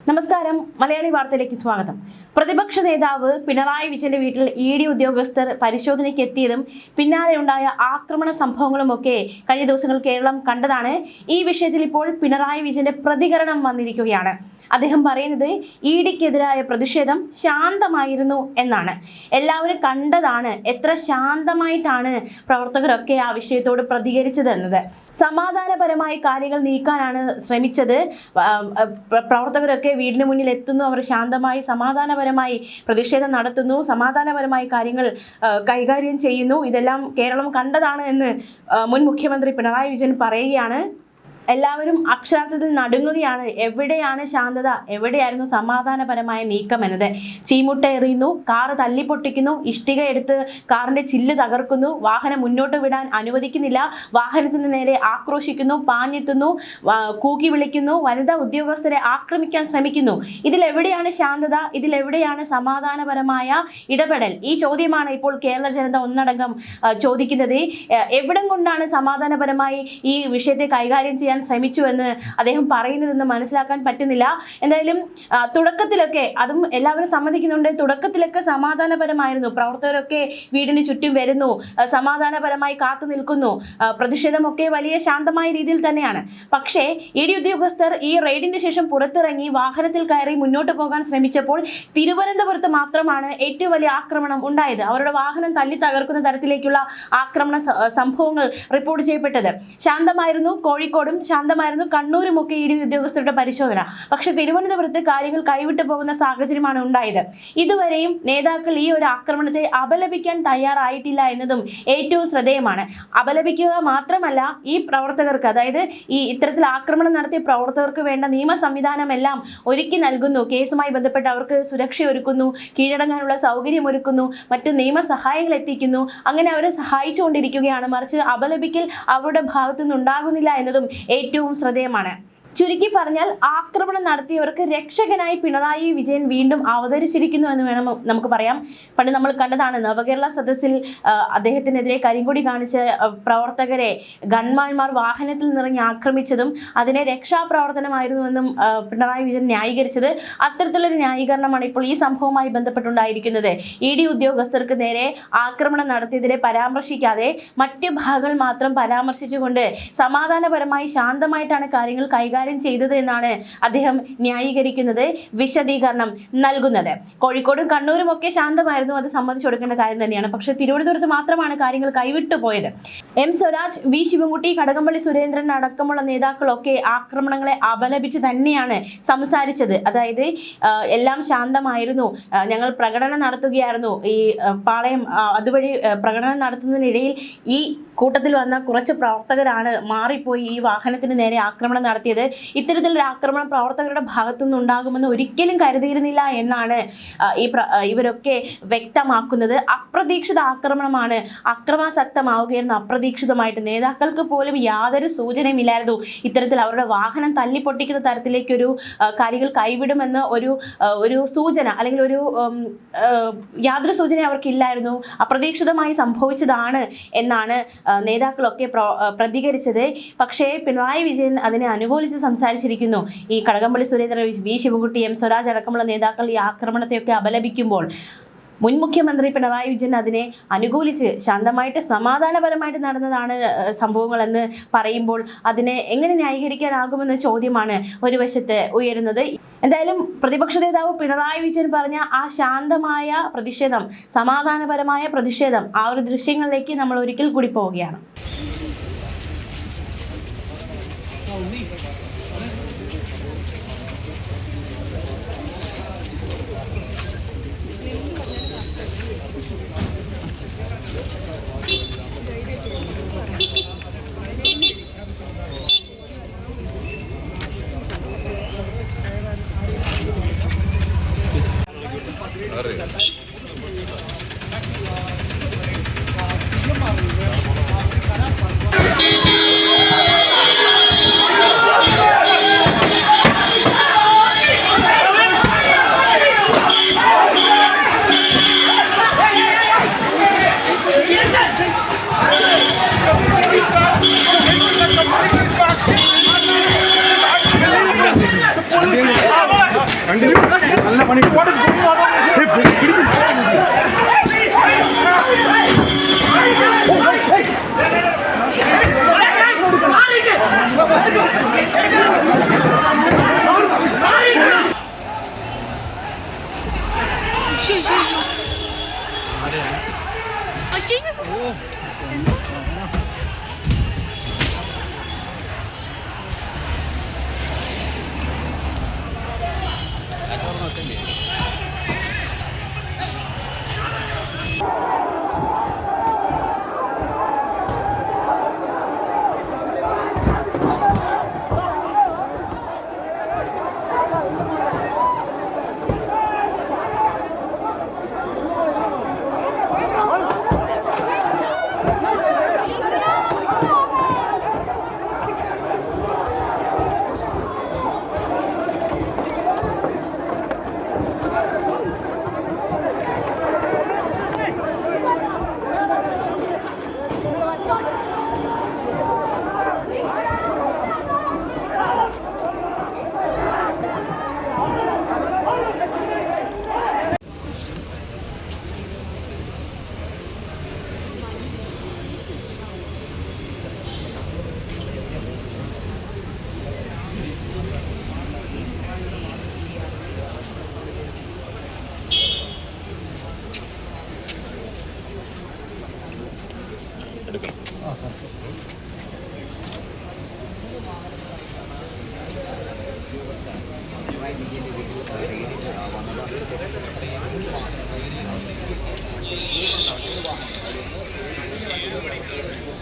നമസ്കാരം. മലയാളി വാർത്തയിലേക്ക് സ്വാഗതം. പ്രതിപക്ഷ നേതാവ് പിണറായി വിജയന്റെ വീട്ടിൽ ഇഡി ഉദ്യോഗസ്ഥർ പരിശോധനയ്ക്ക് എത്തിയതും പിന്നാലെയുണ്ടായ ആക്രമണ സംഭവങ്ങളുമൊക്കെ കഴിഞ്ഞ ദിവസങ്ങൾ കേരളം കണ്ടതാണ്. ഈ വിഷയത്തിൽ ഇപ്പോൾ പിണറായി വിജയന്റെ പ്രതികരണം വന്നിരിക്കുകയാണ്. അദ്ദേഹം പറയുന്നത് ഇഡിക്കെതിരായ പ്രതിഷേധം ശാന്തമായിരുന്നു എന്നാണ്. എല്ലാവരും കണ്ടതാണ് എത്ര ശാന്തമായിട്ടാണ് പ്രവർത്തകരൊക്കെ ആ വിഷയത്തോട് പ്രതികരിച്ചത് എന്നത്. സമാധാനപരമായി കാര്യങ്ങൾ നീക്കാനാണ് ശ്രമിച്ചത്. പ്രവർത്തകരൊക്കെ വീടിന് മുന്നിൽ എത്തുന്നു, അവർ ശാന്തമായി സമാധാനപരമായി പ്രതിഷേധം നടത്തുന്നു, സമാധാനപരമായി കാര്യങ്ങൾ കൈകാര്യം ചെയ്യുന്നു. ഇതെല്ലാം കേരളം കണ്ടതാണ് എന്ന് മുൻ മുഖ്യമന്ത്രി പിണറായി വിജയൻ പറയുകയാണ്. എല്ലാവരും അക്ഷരാർത്ഥത്തിൽ നടുങ്ങുകയാണ്. എവിടെയാണ് ശാന്തത, എവിടെയായിരുന്നു സമാധാനപരമായ നീക്കം എന്നത്? ചീമുട്ട എറിയുന്നു, കാറ് തല്ലിപ്പൊട്ടിക്കുന്നു, ഇഷ്ടിക എടുത്ത് കാറിന്റെ ചില്ല് തകർക്കുന്നു, വാഹനം മുന്നോട്ട് വിടാൻ അനുവദിക്കുന്നില്ല, വാഹനത്തിന് നേരെ ആക്രോശിക്കുന്നു, പാഞ്ഞെത്തുന്നു, കൂക്കി വിളിക്കുന്നു, വനിതാ ഉദ്യോഗസ്ഥരെ ആക്രമിക്കാൻ ശ്രമിക്കുന്നു. ഇതിലെവിടെയാണ് ശാന്തത? ഇതിലെവിടെയാണ് സമാധാനപരമായ ഇടപെടൽ? ഈ ചോദ്യമാണ് ഇപ്പോൾ കേരള ജനത ഒന്നടങ്കം ചോദിക്കുന്നത്. എവിടം കൊണ്ടാണ് സമാധാനപരമായി ഈ വിഷയത്തെ കൈകാര്യം ചെയ്യാൻ ശ്രമിച്ചു എന്ന് അദ്ദേഹം പറയുന്നതെന്ന് മനസ്സിലാക്കാൻ പറ്റുന്നില്ല. എന്തായാലും തുടക്കത്തിലൊക്കെ, അതും എല്ലാവരും സമ്മതിക്കുന്നുണ്ട്, തുടക്കത്തിലൊക്കെ സമാധാനപരമായിരുന്നു. പ്രവർത്തകരൊക്കെ വീടിന് ചുറ്റും വരുന്നു, സമാധാനപരമായി കാത്തു നിൽക്കുന്നു, പ്രതിഷേധമൊക്കെ വലിയ ശാന്തമായ രീതിയിൽ തന്നെയാണ്. പക്ഷേ ഇഡി ഉദ്യോഗസ്ഥർ ഈ റെയ്ഡിന് ശേഷം പുറത്തിറങ്ങി വാഹനത്തിൽ കയറി മുന്നോട്ട് പോകാൻ ശ്രമിച്ചപ്പോൾ തിരുവനന്തപുരത്ത് മാത്രമാണ് ഏറ്റവും വലിയ ആക്രമണം ഉണ്ടായത്. അവരുടെ വാഹനം തല്ലി തകർക്കുന്ന തരത്തിലേക്കുള്ള ആക്രമണ സംഭവങ്ങൾ റിപ്പോർട്ട് ചെയ്യപ്പെട്ടത്. ശാന്തമായിരുന്നു കോഴിക്കോടും, ശാന്തമായിരുന്നു കണ്ണൂരുമൊക്കെ ഇഡി ഉദ്യോഗസ്ഥരുടെ പരിശോധന. പക്ഷെ തിരുവനന്തപുരത്ത് കാര്യങ്ങൾ കൈവിട്ടു പോകുന്ന സാഹചര്യമാണ് ഉണ്ടായത്. ഇതുവരെയും നേതാക്കൾ ഈ ഒരു ആക്രമണത്തെ അപലപിക്കാൻ തയ്യാറായിട്ടില്ല എന്നതും ഏറ്റവും ശ്രദ്ധേയമാണ്. അപലപിക്കുക മാത്രമല്ല, ഈ പ്രവർത്തകർക്ക്, അതായത് ഈ ഇത്തരത്തിൽ ആക്രമണം നടത്തിയ പ്രവർത്തകർക്ക് വേണ്ട നിയമ സംവിധാനമെല്ലാം ഒരുക്കി നൽകുന്നു. കേസുമായി ബന്ധപ്പെട്ട് അവർക്ക് സുരക്ഷ ഒരുക്കുന്നു, കീഴടങ്ങാനുള്ള സൗകര്യം ഒരുക്കുന്നു, മറ്റ് നിയമ സഹായങ്ങൾ എത്തിക്കുന്നു. അങ്ങനെ അവരെ സഹായിച്ചുകൊണ്ടിരിക്കുകയാണ്. മറിച്ച് അപലപിക്കൽ അവരുടെ ഭാഗത്തുനിന്ന് ഉണ്ടാകുന്നില്ല എന്നതും ഏറ്റവും ശ്രദ്ധേയമാണ്. ചുരുക്കി പറഞ്ഞാൽ, ആക്രമണം നടത്തിയവർക്ക് രക്ഷകനായി പിണറായി വിജയൻ വീണ്ടും അവതരിച്ചിരിക്കുന്നു എന്ന് വേണം നമുക്ക് പറയാം. പണ്ട് നമ്മൾ കണ്ടതാണ്, നവകേരള സദസ്സിൽ അദ്ദേഹത്തിനെതിരെ കരിങ്കൊടി കാണിച്ച പ്രവർത്തകരെ ഗൺമാന്മാർ വാഹനത്തിൽ നിറഞ്ഞ് ആക്രമിച്ചതും അതിനെ രക്ഷാപ്രവർത്തനമായിരുന്നുവെന്നും പിണറായി വിജയൻ ന്യായീകരിച്ചത്. അത്തരത്തിലൊരു ന്യായീകരണമാണ് ഇപ്പോൾ ഈ സംഭവവുമായി ബന്ധപ്പെട്ടുണ്ടായിരിക്കുന്നത്. ഇഡി ഉദ്യോഗസ്ഥർക്ക് നേരെ ആക്രമണം നടത്തിയതിനെ പരാമർശിക്കാതെ മറ്റ് ഭാഗങ്ങൾ മാത്രം പരാമർശിച്ചുകൊണ്ട് സമാധാനപരമായി ശാന്തമായിട്ടാണ് കാര്യങ്ങൾ കൈകാര്യം ചെയ്തത് എന്നാണ് അദ്ദേഹം ന്യായീകരിക്കുന്നത്, വിശദീകരണം നൽകുന്നത്. കോഴിക്കോടും കണ്ണൂരും ഒക്കെ ശാന്തമായിരുന്നു, അത് സമ്മതിച്ചു കൊടുക്കേണ്ട കാര്യം തന്നെയാണ്. പക്ഷേ തിരുവനന്തപുരത്ത് മാത്രമാണ് കാര്യങ്ങൾ കൈവിട്ടു പോയത്. എം സ്വരാജ്, വി ശിവൻകുട്ടി, കടകംപള്ളി സുരേന്ദ്രൻ അടക്കമുള്ള നേതാക്കളൊക്കെ ആക്രമണങ്ങളെ അപലപിച്ച് തന്നെയാണ് സംസാരിച്ചത്. അതായത് എല്ലാം ശാന്തമായിരുന്നു, ഞങ്ങൾ പ്രകടനം നടത്തുകയായിരുന്നു, ഈ പാളയം അതുവഴി പ്രകടനം നടത്തുന്നതിനിടയിൽ ഈ കൂട്ടത്തിൽ വന്ന കുറച്ച് പ്രവർത്തകരാണ് മാറിപ്പോയി ഈ വാഹനത്തിന് നേരെ ആക്രമണം നടത്തിയത്. ഇത്തരത്തിലൊരു ആക്രമണം പ്രവർത്തകരുടെ ഭാഗത്തുനിന്ന് ഉണ്ടാകുമെന്ന് ഒരിക്കലും കരുതിയിരുന്നില്ല എന്നാണ് ഇവരൊക്കെ വ്യക്തമാക്കുന്നത്. അപ്രതീക്ഷിത ആക്രമണമാണ്, അക്രമാസക്തമാവുകയായിരുന്നു അപ്രതീക്ഷിതമായിട്ട്. നേതാക്കൾക്ക് പോലും യാതൊരു സൂചനയുമില്ലായിരുന്നു ഇത്തരത്തിൽ അവരുടെ വാഹനം തല്ലിപ്പൊട്ടിക്കുന്ന തരത്തിലേക്കൊരു കാര്യങ്ങൾ കൈവിടുമെന്ന് ഒരു സൂചന, അല്ലെങ്കിൽ യാതൊരു സൂചന അവർക്കില്ലായിരുന്നു. അപ്രതീക്ഷിതമായി സംഭവിച്ചതാണ് എന്നാണ് നേതാക്കളൊക്കെ പ്രതികരിച്ചത്. പക്ഷേ പിണറായി വിജയൻ അതിനെ അനുകൂലിച്ച് സംസാരിച്ചിരിക്കുന്നു. ഈ കടകംപള്ളി സുരേന്ദ്രൻ, വി ശിവൻകുട്ടി, എം സ്വരാജ് അടക്കമുള്ള നേതാക്കൾ ഈ ആക്രമണത്തെയൊക്കെ അപലപിക്കുമ്പോൾ മുൻ മുഖ്യമന്ത്രി പിണറായി വിജയൻ അതിനെ അനുകൂലിച്ച് ശാന്തമായിട്ട് സമാധാനപരമായിട്ട് നടന്നതാണ് സംഭവങ്ങളെന്ന് പറയുമ്പോൾ അതിനെ എങ്ങനെ ന്യായീകരിക്കാനാകുമെന്ന ചോദ്യമാണ് ഒരു വശത്ത് ഉയരുന്നത്. എന്തായാലും പ്രതിപക്ഷ നേതാവ് പിണറായി വിജയൻ പറഞ്ഞ ആ ശാന്തമായ പ്രതിഷേധം, സമാധാനപരമായ പ്രതിഷേധം, ആ ഒരു ദൃശ്യങ്ങളിലേക്ക് നമ്മൾ ഒരിക്കൽ കൂടി പോവുകയാണ്. Thank you.